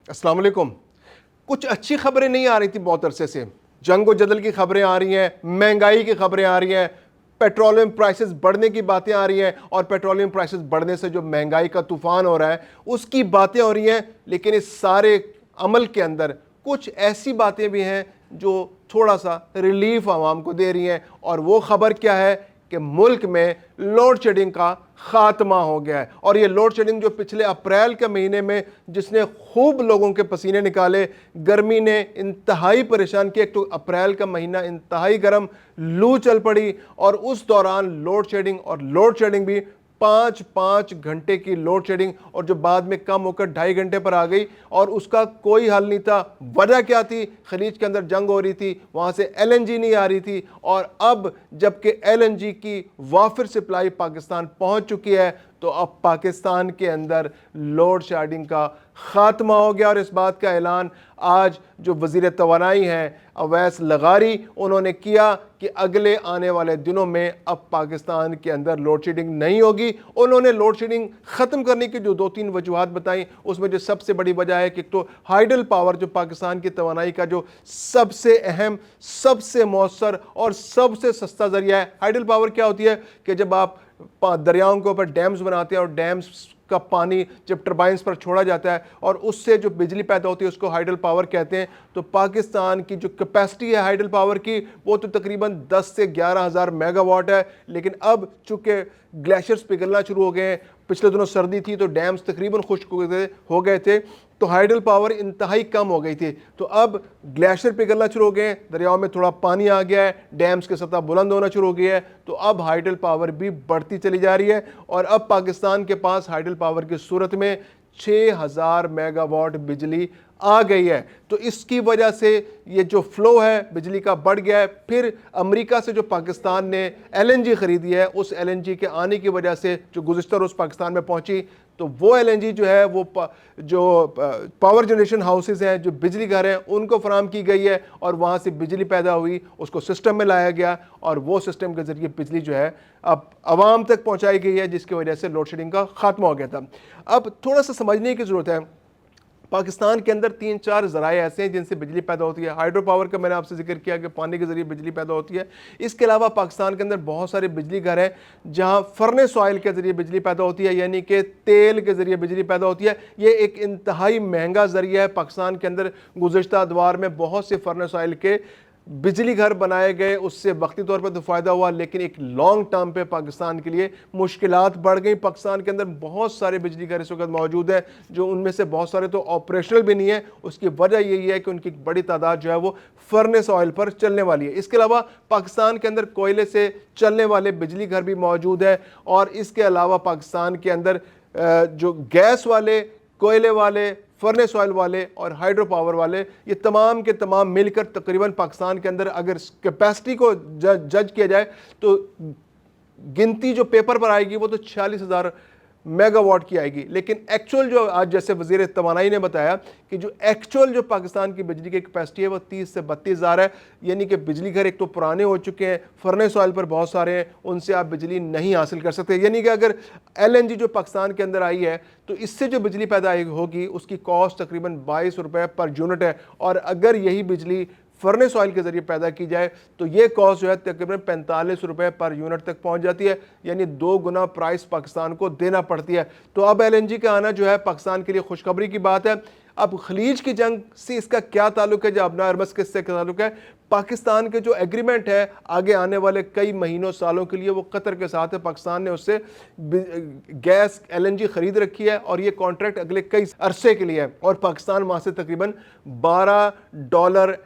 अस्सलाम वालेकुम। कुछ अच्छी खबरें नहीं आ रही थी बहुत अरसे से। जंग व जदल की खबरें आ रही हैं, महंगाई की खबरें आ रही हैं, पेट्रोलियम प्राइसेस बढ़ने की बातें आ रही हैं और पेट्रोलियम प्राइसेस बढ़ने से जो महंगाई का तूफान हो रहा है उसकी बातें हो रही हैं। लेकिन इस सारे अमल के अंदर कुछ ऐसी बातें भी हैं जो थोड़ा सा रिलीफ आवाम को दे रही हैं। और वो खबर क्या है कि मुल्क में लोड शेडिंग का खात्मा हो गया है। और ये लोड शेडिंग जो पिछले अप्रैल के महीने में जिसने खूब लोगों के पसीने निकाले, गर्मी ने इंतहाई परेशान किया। एक तो अप्रैल का महीना इंतहाई गर्म, लू चल पड़ी और उस दौरान लोड शेडिंग भी 5-5 घंटे की लोड शेडिंग, और जो बाद में कम होकर 2.5 घंटे पर आ गई और उसका कोई हल नहीं था। वजह क्या थी? खलीज के अंदर जंग हो रही थी, वहां से एलएनजी नहीं आ रही थी। और अब जबकि एलएनजी की वाफिर सप्लाई पाकिस्तान पहुंच चुकी है तो अब पाकिस्तान के अंदर लोड शेडिंग का खात्मा हो गया। और इस बात का ऐलान आज जो वजीर तवानाई हैं अवैस लगारी, उन्होंने किया कि अगले आने वाले दिनों में अब पाकिस्तान के अंदर लोड शेडिंग नहीं होगी। उन्होंने लोड शेडिंग ख़त्म करने की जो 2-3 वजूहात बताई, उसमें जो सबसे बड़ी वजह है कि तो हाइडल पावर जो पाकिस्तान की तवानाई का जो सबसे अहम, सबसे मौसर और सबसे सस्ता जरिया है। हाइडल पावर क्या होती है कि जब आप दरियाओं के ऊपर डैम्स बनाते हैं और डैम्स का पानी जब टरबाइंस पर छोड़ा जाता है और उससे जो बिजली पैदा होती है उसको हाइडल पावर कहते हैं। तो पाकिस्तान की जो कैपेसिटी है हाइडल पावर की वो तो तकरीबन 10 से 11 हज़ार मेगावाट है। लेकिन अब चूंकि ग्लेशियर्स पिघलना शुरू हो गए हैं, पिछले दिनों सर्दी थी तो डैम्स तकरीबन खुश्क हो गए थे, तो हाइडल पावर इंतहाई कम हो गई थी। तो अब ग्लेशियर पिघलना शुरू हो गए हैं, दरियाओं में थोड़ा पानी आ गया है, डैम्स की सतह बुलंद होना शुरू हो गई है, तो अब हाइडल पावर भी बढ़ती चली जा रही है। और अब पाकिस्तान के पास हाइडल पावर की सूरत में 6000 मेगावाट बिजली आ गई है। तो इसकी वजह से ये जो फ्लो है बिजली का बढ़ गया है। फिर अमेरिका से जो पाकिस्तान ने एलएनजी खरीदी है, उस एलएनजी के आने की वजह से जो गुज़िश्ता रोज़ पाकिस्तान में पहुंची, तो वो एलएनजी जो है वो जो पावर जनरेशन हाउसेज हैं, जो बिजली घर हैं, उनको फराम की गई है और वहाँ से बिजली पैदा हुई, उसको सिस्टम में लाया गया और वो सिस्टम के ज़रिए बिजली जो है अब आवाम तक पहुँचाई गई है, जिसकी वजह से लोड शेडिंग का खात्मा हो गया था। अब थोड़ा सा समझने की ज़रूरत है, पाकिस्तान के अंदर 3-4 ज़राए ऐसे हैं जिनसे बिजली पैदा होती है। हाइड्रो पावर का मैंने आपसे जिक्र किया कि पानी के ज़रिए बिजली पैदा होती है। इसके अलावा पाकिस्तान के अंदर बहुत सारे बिजली घर हैं जहां फर्नेस ऑयल के ज़रिए बिजली पैदा होती है, यानी कि तेल के ज़रिए बिजली पैदा होती है। ये एक इंतहाई महंगा ज़रिया है। पाकिस्तान के अंदर गुज़श्ता अदवार में बहुत से फर्नेस ऑयल के बिजली घर बनाए गए, उससे वक्ती तौर पर तो फ़ायदा हुआ, लेकिन एक लॉन्ग टर्म पे पाकिस्तान के लिए मुश्किलात बढ़ गई। पाकिस्तान के अंदर बहुत सारे बिजली घर इस वक्त मौजूद हैं, जो उनमें से बहुत सारे तो ऑपरेशनल भी नहीं है। उसकी वजह यही है कि उनकी बड़ी तादाद जो है वो फर्नेस ऑयल पर चलने वाली है। इसके अलावा पाकिस्तान के अंदर कोयले से चलने वाले बिजली घर भी मौजूद है। और इसके अलावा पाकिस्तान के अंदर जो गैस वाले, कोयले वाले, फर्नेस ऑयल वाले और हाइड्रो पावर वाले, ये तमाम के तमाम मिलकर तकरीबन पाकिस्तान के अंदर अगर कैपेसिटी को जज किया जाए तो गिनती जो पेपर पर आएगी वो तो 46,000 मेगावाट की आएगी। लेकिन एक्चुअल जो आज जैसे वजीर तवानाई ने बताया कि जो एक्चुअल जो पाकिस्तान की बिजली की कैपेसिटी है वो 30 से 32 हज़ार है। यानी कि बिजली घर एक तो पुराने हो चुके हैं, फर्नेस ऑयल पर बहुत सारे हैं, उनसे आप बिजली नहीं हासिल कर सकते। यानी कि अगर एलएनजी जो पाकिस्तान के अंदर आई है तो इससे जो बिजली पैदा होगी उसकी कॉस्ट तकरीबन 22 रुपये पर यूनिट है। और अगर यही बिजली फर्नेस ऑयल के जरिए पैदा की जाए तो ये कॉस्ट जो है तकरीबन 45 रुपये पर यूनिट तक पहुंच जाती है, यानी 2 गुना प्राइस पाकिस्तान को देना पड़ती है। तो अब एलएनजी का आना जो है पाकिस्तान के लिए खुशखबरी की बात है। अब खलीज की जंग से इसका क्या ताल्लुक है, जो अबना अरबस के इससे ताल्लुक है? पाकिस्तान के जो एग्रीमेंट है आगे आने वाले कई महीनों सालों के लिए वो कतर के साथ है। पाकिस्तान ने उससे गैस एलएनजी खरीद रखी है और ये कॉन्ट्रैक्ट अगले कई अरसे के लिए है। और पाकिस्तान वहाँ से तकरीबन $12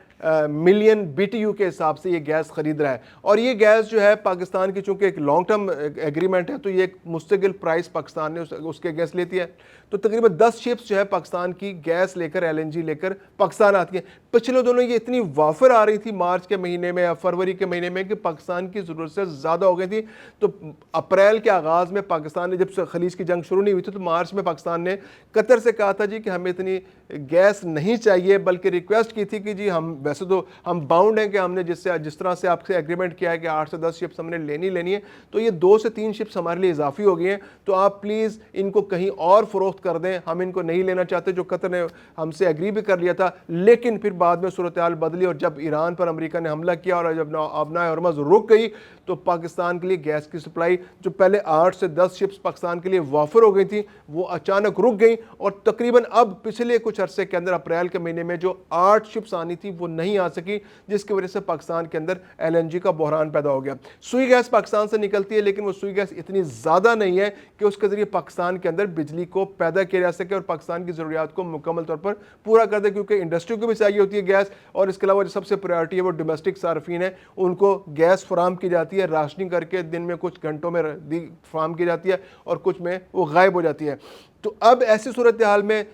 मिलियन BTU के हिसाब से ये गैस खरीद रहा है। और ये गैस जो है पाकिस्तान की, चूंकि एक लॉन्ग टर्म एग्रीमेंट है, तो ये एक मुस्तकिल प्राइस पाकिस्तान ने उसके गैस लेती है। तो तकरीबन 10 शिप्स जो है पाकिस्तान की गैस लेकर, एलएनजी लेकर पाकिस्तान आती है। पिछले दिनों ये इतनी वाफर आ रही थी मार्च के महीने में या फरवरी के महीने में कि पाकिस्तान की ज़रूरत से ज़्यादा हो गई थी। तो अप्रैल के आगाज़ में पाकिस्तान ने, जब खलीज की जंग शुरू नहीं हुई थी, तो मार्च में पाकिस्तान ने कतर से कहा था जी कि हमें इतनी गैस नहीं चाहिए, बल्कि रिक्वेस्ट की थी कि जी हम वैसे तो हम बाउंड हैं कि हमने जिस तरह से आपसे एग्रीमेंट किया है कि 8 से 10 शिप्स हमने लेनी है, तो ये 2 से 3 शिप्स हमारे लिए इजाफी हो गई हैं। तो आप प्लीज़ इनको कहीं और फरोख्त कर दें, हम इनको नहीं लेना चाहते, जो कतर ने हमसे एग्री भी कर लिया था। लेकिन फिर बाद में सूरत हाल बदली और जब ईरान पर अमेरिका ने हमला किया और जब आबनाए हरमज़ रुक गई, तो पाकिस्तान के लिए गैस की सप्लाई जो पहले 8 से 10 शिप्स पाकिस्तान के लिए वाफर हो गई थी, वो अचानक रुक गई और तकरीबन अब पिछले कुछ अरसे के अंदर अप्रैल के महीने में जो 8 शिप्स आनी थी वो नहीं आ सकी, जिसकी वजह से पाकिस्तान के अंदर LNG का बहरान पैदा हो गया। सुई गैस पाकिस्तान से निकलती है, लेकिन वो सुई गैस इतनी ज़्यादा नहीं है कि उसके ज़रिए पाकिस्तान के अंदर बिजली को पैदा किया जा सके और पाकिस्तान की ज़रूरियात को मुकम्मल तौर पर पूरा कर दे, क्योंकि इंडस्ट्री को भी चाहिए होती है गैस। और इसके अलावा जो सबसे प्रायोरिटी है वो डोमेस्टिक सार्फिन है, उनको गैस फराम की जाती है, राशनिंग करके दिन में कुछ घंटों में फराम की जाती है और कुछ में वो गायब हो जाती है। तो अब ऐसी सूरत हाल में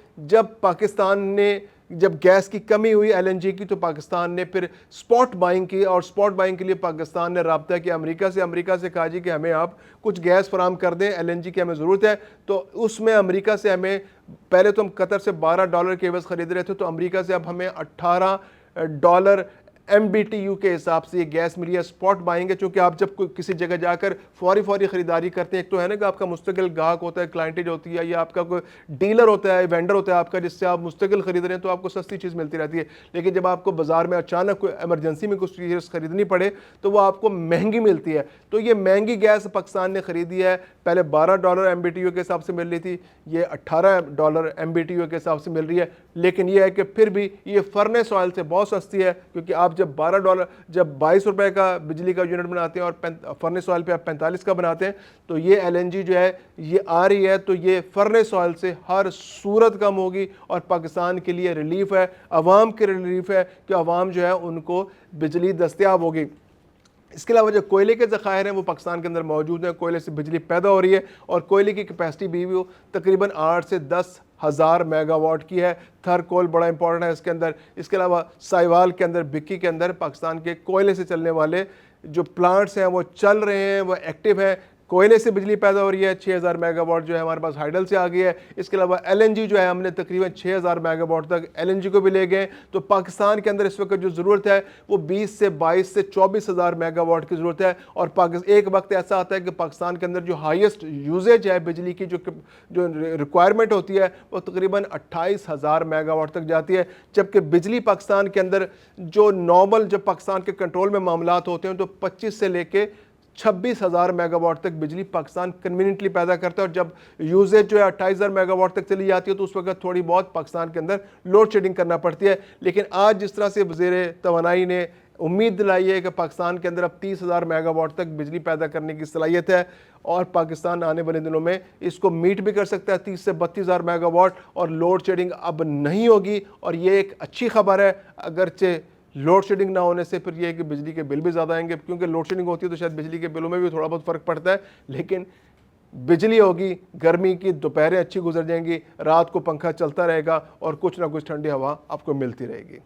जब गैस की कमी हुई LNG की, तो पाकिस्तान ने फिर स्पॉट बाइंग की और स्पॉट बाइंग के लिए पाकिस्तान ने राब्ता किया अमेरिका से कहा जी कि हमें आप कुछ गैस फराम कर दें, LNG की हमें ज़रूरत है। तो उसमें अमेरिका से हमें, पहले तो हम कतर से $12 के एवज ख़रीद रहे थे, तो अमेरिका से अब हमें $18 MBTU के हिसाब से ये गैस मिली है। स्पॉट बाइंग है, चूँकि आप जब किसी जगह जाकर फौरी ख़रीदारी करते हैं, एक तो है ना कि आपका मुस्तकिल ग्राहक होता है, क्लाइंटेज होती है, या आपका कोई डीलर होता है, वेंडर होता है आपका, जिससे आप मुस्तकिल खरीद रहे हैं, तो आपको सस्ती चीज़ मिलती रहती है। लेकिन जब आपको बाजार में अचानक कोई एमरजेंसी में कुछ चीज़ खरीदनी पड़े तो वो आपको महंगी मिलती है। तो ये महंगी गैस पाकिस्तान ने खरीदी है, पहले $12 MBTU के हिसाब से मिल रही थी, ये $18 MBTU के हिसाब से मिल रही है। लेकिन यह है कि फिर भी ये फर्नेस ऑयल से बहुत सस्ती है, क्योंकि आप जब ₹22 का बिजली का यूनिट बनाते हैं और फर्नेस ऑयल पे आप 45 का बनाते हैं, तो ये LNG जो है ये आ रही है, तो ये फर्नेस ऑयल से हर सूरत कम होगी और पाकिस्तान के लिए रिलीफ है, अवाम के रिलीफ है कि अवाम जो है उनको बिजली दस्तयाब होगी। इसके अलावा जो कोयले के ज़खायर हैं वो पाकिस्तान के अंदर मौजूद हैं, कोयले से बिजली पैदा हो रही है और कोयले की कैपेसिटी भी वो तकरीबन 8 से 10 हज़ार मेगावाट की है। थर कोल बड़ा इंपॉर्टेंट है इसके अंदर। इसके अलावा साहिवाल के अंदर, बिक्की के अंदर पाकिस्तान के कोयले से चलने वाले जो प्लांट्स हैं वो चल रहे हैं, वो एक्टिव हैं, कोयले से बिजली पैदा हो रही है। 6000 मेगावाट जो है हमारे पास हाइडल से आ गई है। इसके अलावा LNG जो है हमने तकरीबन 6000 मेगावाट तक LNG को भी ले गए। तो पाकिस्तान के अंदर इस वक्त जो ज़रूरत है वो 20 से 22 से 24,000 मेगावाट की ज़रूरत है। और एक वक्त ऐसा आता है कि पाकिस्तान के अंदर जो हाईएस्ट यूजेज है बिजली की, जो रिक्वायरमेंट होती है वो तकरीबन 28,000 मेगावाट तक जाती है। जबकि बिजली पाकिस्तान के अंदर जो नॉर्मल, जब पाकिस्तान के कंट्रोल में मामलात होते हैं, तो 25 से लेके 26,000 मेगावाट तक बिजली पाकिस्तान कन्वीनियंटली पैदा करता है। और जब यूजेज जो है 28,000 मेगावाट तक चली जाती है तो उस वक्त थोड़ी बहुत पाकिस्तान के अंदर लोड शेडिंग करना पड़ती है। लेकिन आज जिस तरह से वज़ीर तवानाई ने उम्मीद दिलाई है कि पाकिस्तान के अंदर अब 30,000 मेगावाट तक बिजली पैदा करने की सलाहियत है और पाकिस्तान आने वाले दिनों में इसको मीट भी कर सकता है 30 से 32,000 मेगावाट, और लोड शेडिंग अब नहीं होगी। और ये एक अच्छी खबर है, अगरचे लोड शेडिंग ना होने से फिर ये है कि बिजली के बिल भी ज़्यादा आएंगे, क्योंकि लोड शेडिंग होती है तो शायद बिजली के बिलों में भी थोड़ा बहुत फ़र्क पड़ता है। लेकिन बिजली होगी, गर्मी की दोपहरें अच्छी गुजर जाएंगी, रात को पंखा चलता रहेगा और कुछ ना कुछ ठंडी हवा आपको मिलती रहेगी।